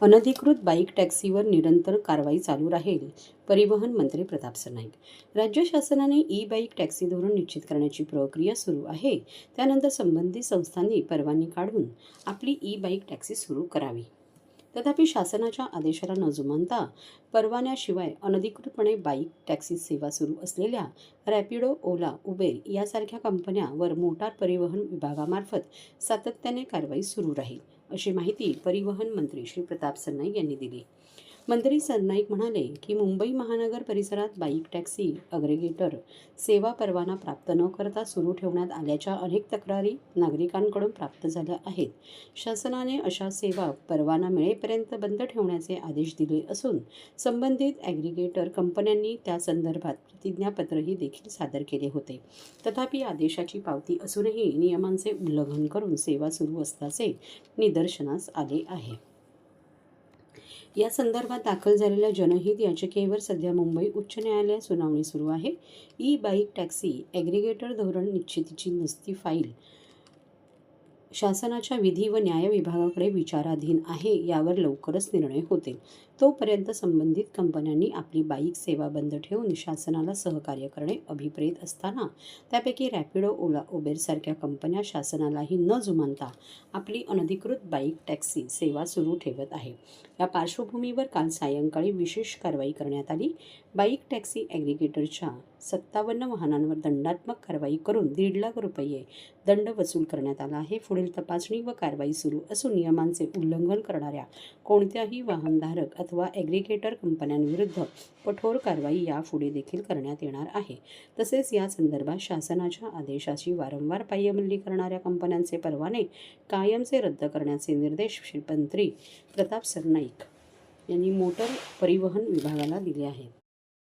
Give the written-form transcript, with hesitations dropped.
अनधिकृत बाईक टॅक्सीवर निरंतर कारवाई चालू राहील. परिवहन मंत्री प्रताप सरनाईक. राज्य शासनाने ई बाईक टॅक्सी धोरण निश्चित करण्याची प्रक्रिया सुरू आहे. त्यानंतर संबंधित संस्थांनी परवानगी काढून आपली ई बाईक टॅक्सी सुरू करावी. तथापि शासनाच्या आदेशाला न जुमानता परवान्याशिवाय अनधिकृतपणे बाईक टॅक्सी सेवा सुरू असलेल्या रॅपिडो, ओला, उबेर यासारख्या कंपन्यांवर मोटार परिवहन विभागामार्फत सातत्याने कारवाई सुरू राहील, अशी माहिती परिवहन मंत्री श्री प्रताप सरनाईक यांनी दिली. मंत्री सरनाईक म्हणाले की मुंबई महानगर परिसरात बाईक टॅक्सी अग्रिगेटर सेवा परवाना प्राप्त न करता सुरू ठेवण्यात आल्याच्या अनेक तक्रारी नागरिकांकडून प्राप्त झाल्या आहेत. शासनाने अशा सेवा परवाना मिळेपर्यंत बंद ठेवण्याचे आदेश दिले असून संबंधित ॲग्रिगेटर कंपन्यांनी त्या संदर्भात प्रतिज्ञापत्रही देखील सादर केले होते. तथापि आदेशाची पावती असूनही नियमांचे उल्लंघन करून सेवा सुरू असल्याचे निदर्शनास आले आहे. या संदर्भात दाखल झालेल्या जनहित याचिकेवर सध्या मुंबई उच्च न्यायालयात सुनावणी सुरू आहे. ई बाईक टॅक्सी ॲग्रिगेटर धोरण निश्चितीची नुसती फाईल शासनाच्या विधी व न्याय विभागाकडे विचाराधीन आहे. यावर लवकरच निर्णय होतील. तोपर्यंत संबंधित कंपन्यांनी आपली बाईक सेवा बंद ठेवून शासनाला सहकार्य करणे अभिप्रेत असताना त्यापैकी रॅपिडो, ओला, उबेरसारख्या कंपन्या शासनालाही न जुमानता आपली अनधिकृत बाईक टॅक्सी सेवा सुरू ठेवत आहे. या पार्श्वभूमीवर काल सायंकाळी विशेष कारवाई करण्यात आली. बाईक टॅक्सी ॲग्रिगेटरच्या 57 वाहनांवर दंडात्मक कारवाई करून 1.5 लाख रुपये दंड वसूल करण्यात आला आहे. पुढील तपासणी व कारवाई सुरू असून नियमांचे उल्लंघन करणाऱ्या कोणत्याही वाहनधारक अथवा ॲग्रिगेटर कंपन्यांविरुद्ध कठोर कारवाई यापुढे देखील करण्यात येणार आहे. तसेच या संदर्भात शासनाच्या आदेशाची वारंवार पायमल्ली करणाऱ्या कंपन्यांचे परवाने कायमचे रद्द करण्याचे निर्देश श्री मंत्री प्रताप सरनाईक यांनी मोटर परिवहन विभागाला दिले आहेत.